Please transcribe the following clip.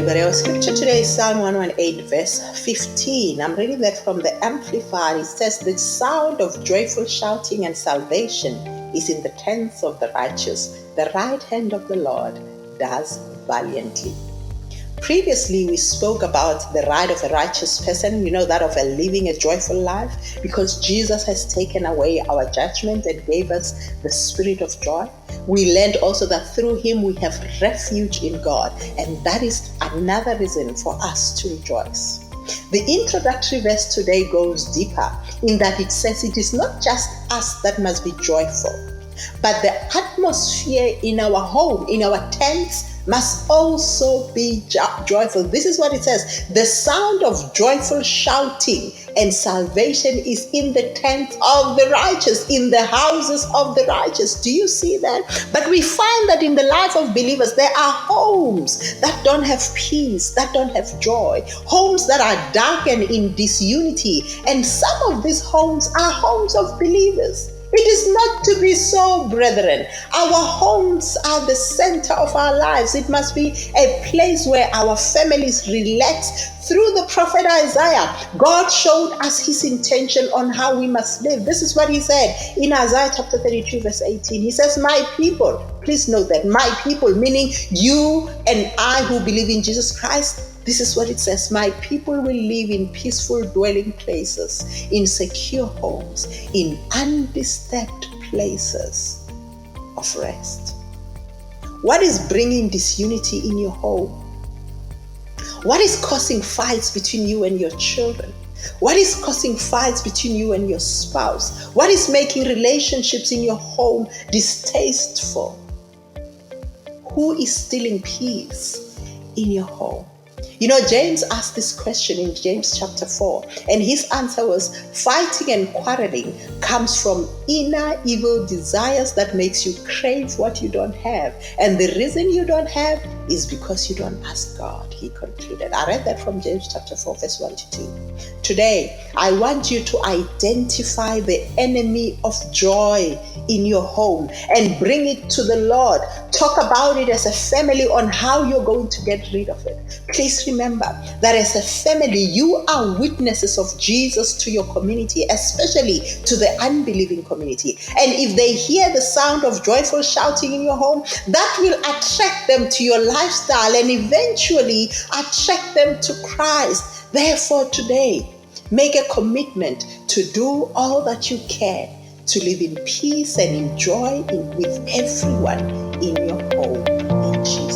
everybody. Our scripture today is Psalm 118, verse 15. I'm reading that from the Amplified. It says, "The sound of joyful shouting and salvation is in the tents of the righteous. The right hand of the Lord does valiantly." Previously, we spoke about the right of a righteous person, that of a living a joyful life, because Jesus has taken away our judgment and gave us the spirit of joy. We learned also that through him we have refuge in God, and that is another reason for us to rejoice. The introductory verse today goes deeper in that it says it is not just us that must be joyful, but the atmosphere in our home, in our tents, must also be joyful. This is what it says. The sound of joyful shouting and salvation is in the tents of the righteous, in the houses of the righteous. Do you see that? But we find that in the life of believers, there are homes that don't have peace, that don't have joy, homes that are darkened in disunity. And some of these homes are homes of believers. It is not to be so, brethren. Our homes are the center of our lives. It must be a place where our families relax. Through the prophet Isaiah, God showed us his intention on how we must live. This is what he said in Isaiah chapter 32, verse 18. He says, "My people," please note that, my people, meaning you and I who believe in Jesus Christ. This is what it says. "My people will live in peaceful dwelling places, in secure homes, in undisturbed places of rest." What is bringing disunity in your home? What is causing fights between you and your children? What is causing fights between you and your spouse? What is making relationships in your home distasteful? Who is stealing peace in your home? James asked this question in James chapter 4, and his answer was, fighting and quarreling comes from inner evil desires that makes you crave what you don't have. And the reason you don't have is because you don't ask God, he concluded. I read that from James chapter 4, verse 1 to 2. Today, I want you to identify the enemy of joy in your home and bring it to the Lord. Talk about it as a family on how you're going to get rid of it. Please remember that as a family, you are witnesses of Jesus to your community, especially to the unbelieving community. And if they hear the sound of joyful shouting in your home, that will attract them to your lifestyle and eventually attract them to Christ. Therefore, today, make a commitment to do all that you can to live in peace and in joy with everyone in your home. In Jesus' name.